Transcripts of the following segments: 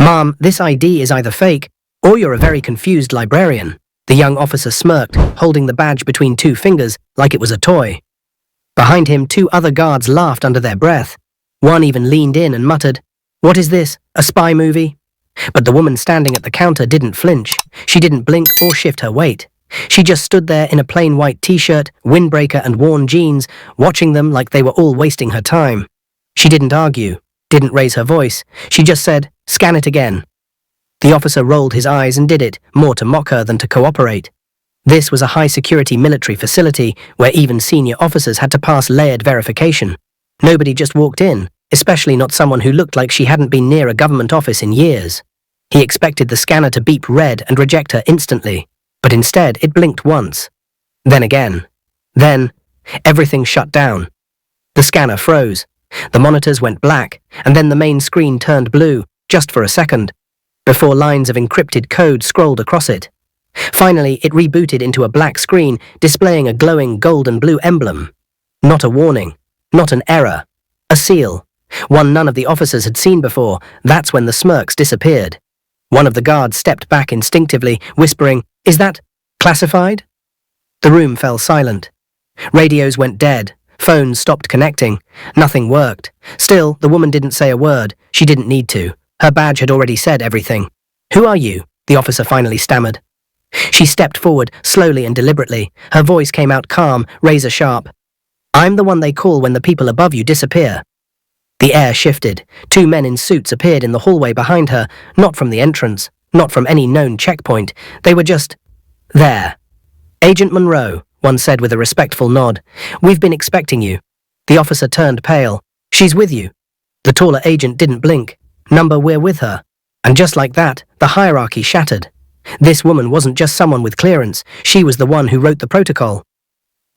"Ma'am, this ID is either fake, or you're a very confused librarian." The young officer smirked, holding the badge between two fingers like it was a toy. Behind him, two other guards laughed under their breath. One even leaned in and muttered, "What is this, a spy movie?" But the woman standing at the counter didn't flinch. She didn't blink or shift her weight. She just stood there in a plain white t-shirt, windbreaker and worn jeans, watching them like they were all wasting her time. She didn't argue, didn't raise her voice. She just said, "Scan it again." The officer rolled his eyes and did it, more to mock her than to cooperate. This was a high-security military facility where even senior officers had to pass layered verification. Nobody just walked in, especially not someone who looked like she hadn't been near a government office in years. He expected the scanner to beep red and reject her instantly, but instead it blinked once. Then again. Then, everything shut down. The scanner froze. The monitors went black, and then the main screen turned blue, just for a second, before lines of encrypted code scrolled across it. Finally, it rebooted into a black screen, displaying a glowing gold and blue emblem. Not a warning, not an error, a seal. One none of the officers had seen before. That's when the smirks disappeared. One of the guards stepped back instinctively, whispering, "Is that classified?" The room fell silent. Radios went dead. Phones stopped connecting. Nothing worked. Still, the woman didn't say a word. She didn't need to. Her badge had already said everything. "Who are you?" the officer finally stammered. She stepped forward, slowly and deliberately. Her voice came out calm, razor sharp. "I'm the one they call when the people above you disappear." The air shifted. Two men in suits appeared in the hallway behind her, not from the entrance, not from any known checkpoint. They were just there. "Agent Monroe," one said with a respectful nod. "We've been expecting you." The officer turned pale. "She's with you." The taller agent didn't blink. "Number, we're with her." And just like that, the hierarchy shattered. This woman wasn't just someone with clearance. She was the one who wrote the protocol.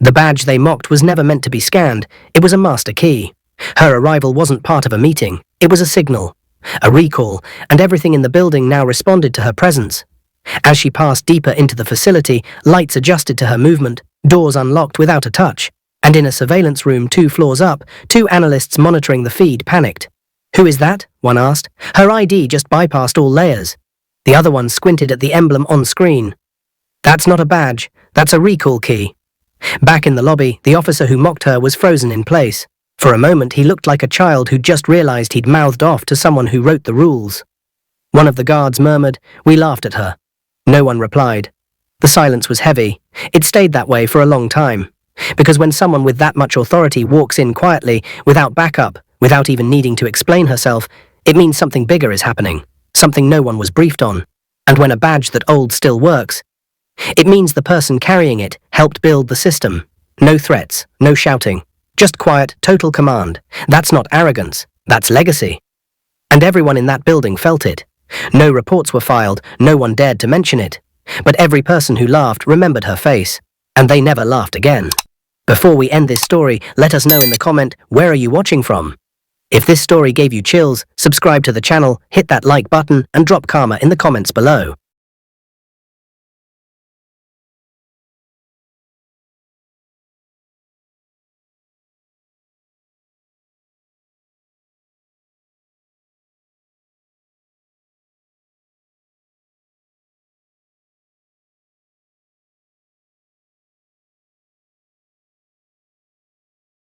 The badge they mocked was never meant to be scanned. It was a master key. Her arrival wasn't part of a meeting. It was a signal, a recall, and everything in the building now responded to her presence. As she passed deeper into the facility, lights adjusted to her movement, doors unlocked without a touch, and in a surveillance room 2 floors up, 2 analysts monitoring the feed panicked. "Who is that?" one asked. "Her ID just bypassed all layers." The other one squinted at the emblem on screen. "That's not a badge, that's a recall key." Back in the lobby, the officer who mocked her was frozen in place. For a moment, he looked like a child who'd just realized he'd mouthed off to someone who wrote the rules. One of the guards murmured, "We laughed at her." No one replied. The silence was heavy. It stayed that way for a long time. Because when someone with that much authority walks in quietly, without backup, without even needing to explain herself, it means something bigger is happening, something no one was briefed on. And when a badge that old still works, it means the person carrying it helped build the system. No threats, no shouting. Just quiet, total command. That's not arrogance, that's legacy. And everyone in that building felt it. No reports were filed, no one dared to mention it. But every person who laughed remembered her face. And they never laughed again. Before we end this story, let us know in the comment, where are you watching from? If this story gave you chills, subscribe to the channel, hit that like button, and drop karma in the comments below.